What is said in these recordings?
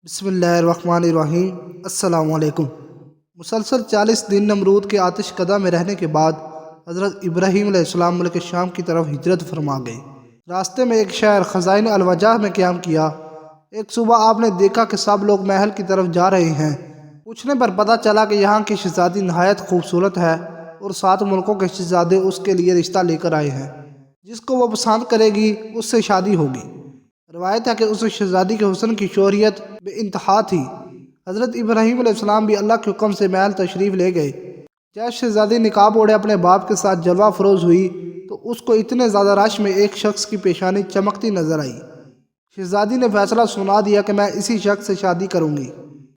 بسم اللہ الرحمن الرحیم۔ السلام علیکم۔ مسلسل 40 دن نمرود کے آتش کدہ میں رہنے کے بعد حضرت ابراہیم علیہ السلام ملک شام کی طرف ہجرت فرما گئے۔ راستے میں ایک شہر خزائن الوجہ میں قیام کیا۔ ایک صبح آپ نے دیکھا کہ سب لوگ محل کی طرف جا رہے ہیں۔ پوچھنے پر پتہ چلا کہ یہاں کی شہزادی نہایت خوبصورت ہے اور 7 ملکوں کے شہزادے اس کے لیے رشتہ لے کر آئے ہیں۔ جس کو وہ پسند کرے گی اس سے شادی ہوگی۔ روایت ہے کہ اس شہزادی کے حسن کی شہریت بے انتہا تھی۔ حضرت ابراہیم علیہ السلام بھی اللہ کے حکم سے محل تشریف لے گئے۔ جب شہزادی نقاب اوڑھے اپنے باپ کے ساتھ جلوہ فروز ہوئی تو اس کو اتنے زیادہ رش میں ایک شخص کی پیشانی چمکتی نظر آئی۔ شہزادی نے فیصلہ سنا دیا کہ میں اسی شخص سے شادی کروں گی۔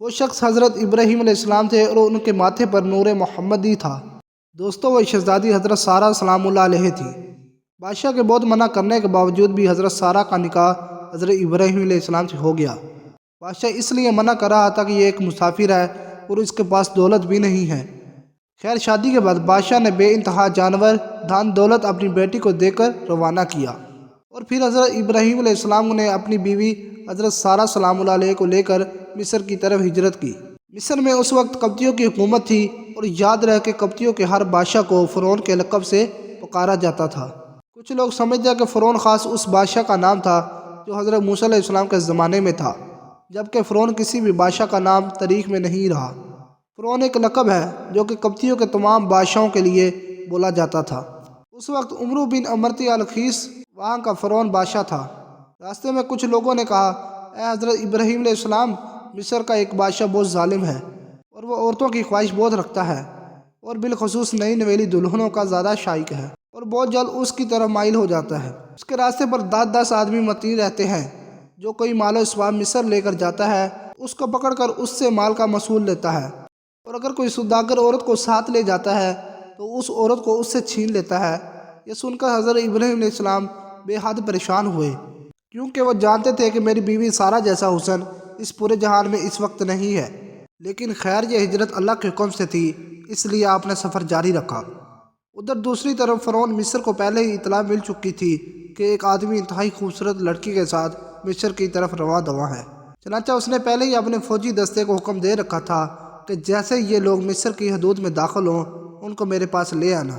وہ شخص حضرت ابراہیم علیہ السلام تھے اور ان کے ماتھے پر نور محمدی تھا۔ دوستو، وہ شہزادی حضرت سارہ سلام اللہ علیہ تھی۔ بادشاہ کے بہت منع کرنے کے باوجود بھی حضرت سارہ کا نکاح حضرت ابراہیم علیہ السلام سے ہو گیا۔ بادشاہ اس لیے منع کر رہا تھا کہ یہ ایک مسافر ہے اور اس کے پاس دولت بھی نہیں ہے۔ خیر، شادی کے بعد بادشاہ نے بے انتہا جانور، دھن دولت اپنی بیٹی کو دے کر روانہ کیا اور پھر حضرت ابراہیم علیہ السلام نے اپنی بیوی حضرت سارہ سلام اللہ علیہ کو لے کر مصر کی طرف ہجرت کی۔ مصر میں اس وقت قبطیوں کی حکومت تھی اور یاد رہے کہ قبطیوں کے ہر بادشاہ کو فرعون کے لقب سے پکارا جاتا تھا۔ کچھ لوگ سمجھتے ہیں کہ فرعون خاص اس بادشاہ کا نام تھا جو حضرت موسیٰ علیہ السلام کے زمانے میں تھا، جبکہ فرعون کسی بھی بادشاہ کا نام تاریخ میں نہیں رہا۔ فرعون ایک لقب ہے جو کہ قبطیوں کے تمام بادشاہوں کے لیے بولا جاتا تھا۔ اس وقت عمرو بن امرتی الخیس وہاں کا فرعون بادشاہ تھا۔ راستے میں کچھ لوگوں نے کہا، اے حضرت ابراہیم علیہ السلام، مصر کا ایک بادشاہ بہت ظالم ہے اور وہ عورتوں کی خواہش بہت رکھتا ہے اور بالخصوص نئی نویلی دلہنوں کا زیادہ شائق ہے اور بہت جلد اس کی طرف مائل ہو جاتا ہے۔ اس کے راستے پر 10 آدمی متین رہتے ہیں۔ جو کوئی مال و اسباب مصر لے کر جاتا ہے اس کو پکڑ کر اس سے مال کا مصول لیتا ہے، اور اگر کوئی سوداگر عورت کو ساتھ لے جاتا ہے تو اس عورت کو اس سے چھین لیتا ہے۔ یہ سن کر حضرت ابراہیم علیہ السلام بے حد پریشان ہوئے، کیونکہ وہ جانتے تھے کہ میری بیوی سارہ جیسا حسن اس پورے جہان میں اس وقت نہیں ہے۔ لیکن خیر، یہ ہجرت اللہ کے حکم سے تھی، اس لیے آپ نے سفر جاری رکھا۔ ادھر دوسری طرف فرعون مصر کو پہلے ہی اطلاع مل چکی تھی کہ ایک آدمی انتہائی خوبصورت لڑکی کے ساتھ مصر کی طرف رواں دواں ہے۔ چنانچہ اس نے پہلے ہی اپنے فوجی دستے کو حکم دے رکھا تھا کہ جیسے یہ لوگ مصر کی حدود میں داخل ہوں ان کو میرے پاس لے آنا۔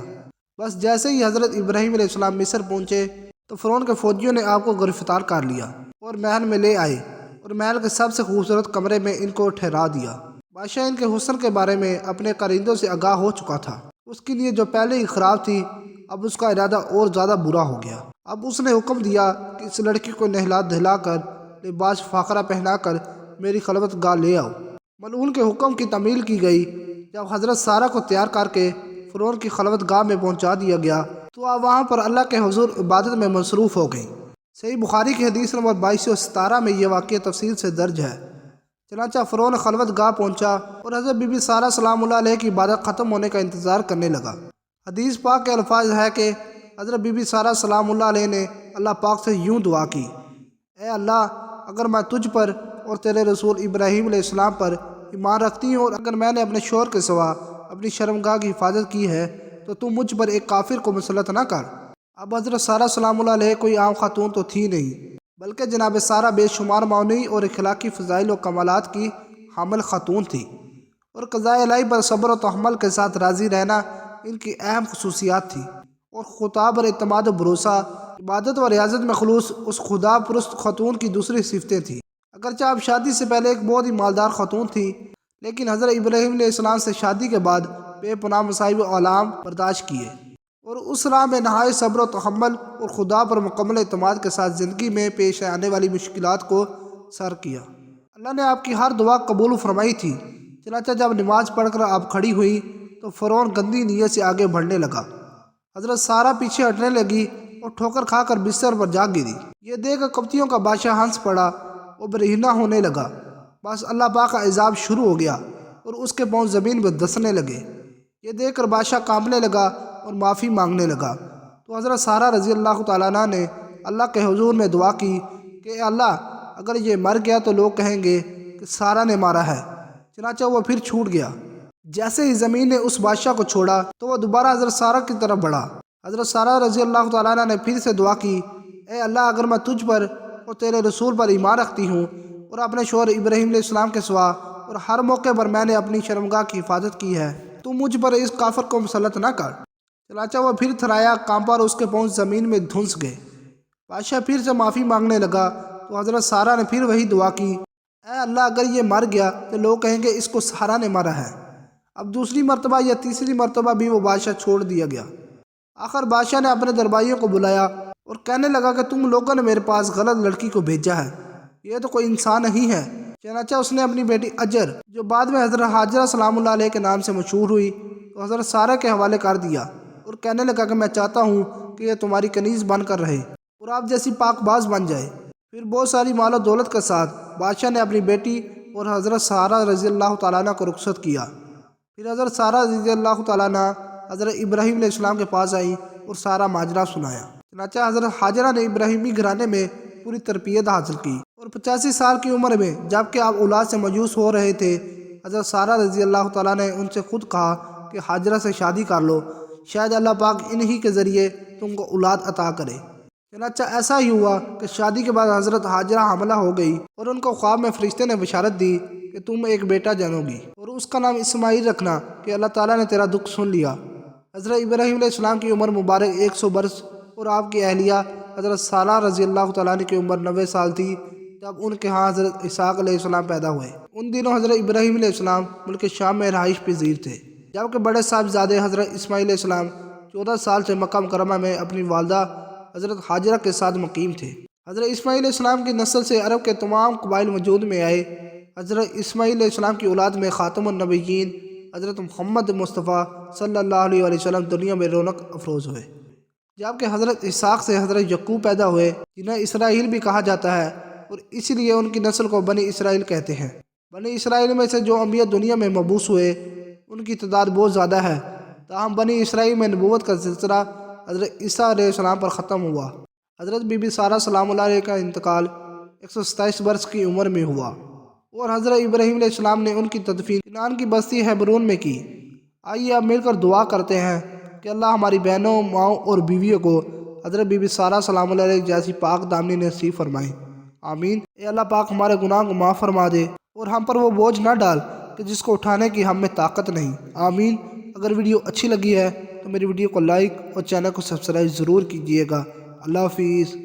بس جیسے ہی حضرت ابراہیم علیہ السلام مصر پہنچے تو فرعون کے فوجیوں نے آپ کو گرفتار کر لیا اور محل میں لے آئے اور محل کے سب سے خوبصورت کمرے میں ان کو ٹھہرا دیا۔ بادشاہ ان کے حسن کے بارے میں اپنے قریندوں سے آگاہ ہو چکا تھا۔ اس کی نیت جو پہلے ہی خراب تھی، اب اس کا ارادہ اور زیادہ برا ہو گیا۔ اب اس نے حکم دیا کہ اس لڑکی کو نہلا دہلا کر لباس فاخرہ پہنا کر میری خلوت گاہ لے آؤ۔ ملعون کے حکم کی تعمیل کی گئی۔ جب حضرت سارہ کو تیار کر کے فرعون کی خلوت گاہ میں پہنچا دیا گیا تو آپ وہاں پر اللہ کے حضور عبادت میں مصروف ہو گئی۔ صحیح بخاری کی حدیث نمبر 2217 میں یہ واقعہ تفصیل سے درج ہے۔ چنانچہ فرعون خلوت گاہ پہنچا اور حضرت بی بی سارہ سلام اللہ علیہ کی عبادت ختم ہونے کا انتظار کرنے لگا۔ حدیث پاک کے الفاظ ہے کہ حضرت بی بی سارہ سلام اللہ علیہ نے اللہ پاک سے یوں دعا کی، اے اللہ، اگر میں تجھ پر اور تیرے رسول ابراہیم علیہ السلام پر ایمان رکھتی ہوں اور اگر میں نے اپنے شوہر کے سوا اپنی شرمگاہ کی حفاظت کی ہے تو مجھ پر ایک کافر کو مسلط نہ کر۔ اب حضرت سارہ سلام اللہ علیہ کوئی عام خاتون تو تھی نہیں، بلکہ جناب سارہ بے شمار معنوی اور اخلاقی فضائل و کمالات کی حامل خاتون تھی، اور قضاء الہی پر صبر و تحمل کے ساتھ راضی رہنا ان کی اہم خصوصیات تھی، اور خدا پر اعتماد و بھروسہ، عبادت و ریاضت میں خلوص اس خدا پرست خاتون کی دوسری صفتیں تھیں۔ اگرچہ اب شادی سے پہلے ایک بہت ہی مالدار خاتون تھی، لیکن حضرت ابراہیم علیہ السلام سے شادی کے بعد بے پناہ مصائب و آلام برداشت کیے اور اس راہ میں نہایت صبر و تحمل اور خدا پر مکمل اعتماد کے ساتھ زندگی میں پیش آنے والی مشکلات کو سر کیا۔ اللہ نے آپ کی ہر دعا قبول فرمائی تھی۔ چنانچہ جب نماز پڑھ کر آپ کھڑی ہوئی تو فرعون گندی نیت سے آگے بڑھنے لگا۔ حضرت سارہ پیچھے ہٹنے لگی اور ٹھوکر کھا کر بستر پر جا گری۔ یہ دیکھ کر قبطیوں کا بادشاہ ہنس پڑا اور برہنہ ہونے لگا۔ بس اللہ پاک کا عذاب شروع ہو گیا اور اس کے پاؤں زمین پر دھسنے لگے۔ یہ دیکھ کر بادشاہ کانپنے لگا اور معافی مانگنے لگا۔ تو حضرت سارہ رضی اللہ تعالیٰ عنہ نے اللہ کے حضور میں دعا کی کہ اے اللہ، اگر یہ مر گیا تو لوگ کہیں گے کہ سارہ نے مارا ہے۔ چنانچہ وہ پھر چھوٹ گیا۔ جیسے ہی زمین نے اس بادشاہ کو چھوڑا تو وہ دوبارہ حضرت سارہ کی طرف بڑھا۔ حضرت سارہ رضی اللہ تعالیٰ عنہ نے پھر سے دعا کی، اے اللہ، اگر میں تجھ پر اور تیرے رسول پر ایمان رکھتی ہوں اور اپنے شوہر ابراہیم علیہ السلام کے سوا اور ہر موقع پر میں نے اپنی شرمگاہ کی حفاظت کی ہے، تو مجھ پر اس کافر کو مسلط نہ کر۔ چنانچہ وہ پھر تھرایا، کانپا اور اس کے پاؤں زمین میں دھنس گئے۔ بادشاہ پھر سے معافی مانگنے لگا تو حضرت سارہ نے پھر وہی دعا کی، اے اللہ اگر یہ مر گیا تو لوگ کہیں گے اس کو سارہ نے مارا ہے۔ اب دوسری مرتبہ یا تیسری مرتبہ بھی وہ بادشاہ چھوڑ دیا گیا۔ آخر بادشاہ نے اپنے درباریوں کو بلایا اور کہنے لگا کہ تم لوگوں نے میرے پاس غلط لڑکی کو بھیجا ہے، یہ تو کوئی انسان نہیں ہے۔ چنانچہ اس نے اپنی بیٹی اجر، جو بعد میں حضرت حاجرہ سلام اللہ علیہ کے نام سے مشہور ہوئی، تو حضرت سارہ کے حوالے کر دیا اور کہنے لگا کہ میں چاہتا ہوں کہ یہ تمہاری کنیز بن کر رہے اور آپ جیسی پاک باز بن جائے۔ پھر بہت ساری مال و دولت کے ساتھ بادشاہ نے اپنی بیٹی اور حضرت سارہ رضی اللہ تعالیٰ عنہ کو رخصت کیا۔ پھر حضرت سارہ رضی اللہ تعالیٰ عنہ حضرت ابراہیم علیہ السلام کے پاس آئی اور سارا ماجرا سنایا۔ چنانچہ حضرت حاجرہ نے ابراہیمی گھرانے میں پوری تربیت حاصل کی اور 85 سال کی عمر میں جبکہ آپ اولاد سے مایوس ہو رہے تھے، حضرت سارہ رضی اللہ تعالیٰ نے ان سے خود کہا کہ حاجرہ سے شادی کر لو، شاید اللہ پاک انہی کے ذریعے تم کو اولاد عطا کرے۔ چنانچہ ایسا ہی ہوا کہ شادی کے بعد حضرت حاجرہ حاملہ ہو گئی اور ان کو خواب میں فرشتے نے بشارت دی کہ تم ایک بیٹا جنو گی اور اس کا نام اسماعیل رکھنا کہ اللہ تعالیٰ نے تیرا دکھ سن لیا۔ حضرت ابراہیم علیہ السلام کی عمر مبارک 100 برس اور آپ کی اہلیہ حضرت سارہ رضی اللہ تعالیٰ عنہ کی عمر 90 سال تھی جب ان کے ہاں حضرت اسحاق علیہ السلام پیدا ہوئے۔ ان دنوں حضرت ابراہیم علیہ السلام ملک شام میں رہائش پذیر تھے، جبکہ بڑے صاحبزادے حضرت اسماعیل علیہ السلام 14 سال سے مکہ مکرمہ میں اپنی والدہ حضرت حاجرہ کے ساتھ مقیم تھے۔ حضرت اسماعیل علیہ السلام کی نسل سے عرب کے تمام قبائل وجود میں آئے۔ حضرت اسماعیل علیہ السلام کی اولاد میں خاتم النبیین حضرت محمد مصطفیٰ صلی اللہ علیہ وسلم دنیا میں رونق افروز ہوئے، جبکہ حضرت اسحاق سے حضرت یعقوب پیدا ہوئے جنہیں اسرائیل بھی کہا جاتا ہے، اور اس لیے ان کی نسل کو بنی اسرائیل کہتے ہیں۔ بنی اسرائیل میں سے جو انبیاء دنیا میں مبعوث ہوئے ان کی تعداد بہت زیادہ ہے، تاہم بنی اسرائیل میں نبوت کا سلسلہ حضرت عیسیٰ علیہ السلام پر ختم ہوا۔ حضرت بی بی سارہ سلام اللہ علیہ کا انتقال 127 برس کی عمر میں ہوا اور حضرت ابراہیم علیہ السلام نے ان کی تدفین کنعان کی بستی ہیبرون میں کی۔ آئیے اب مل کر دعا کرتے ہیں کہ اللہ ہماری بہنوں، ماؤں اور بیویوں کو حضرت بی بی سارہ سلام اللہ علیہ جیسی پاک دامنی نصیب فرمائیں، آمین۔ اے اللہ پاک ہمارے گناہ کو معاف فرما دے اور ہم پر وہ بوجھ نہ ڈال کہ جس کو اٹھانے کی ہم میں طاقت نہیں، آمین۔ اگر ویڈیو اچھی لگی ہے تو میری ویڈیو کو لائک اور چینل کو سبسکرائب ضرور کیجیے گا۔ اللہ حافظ۔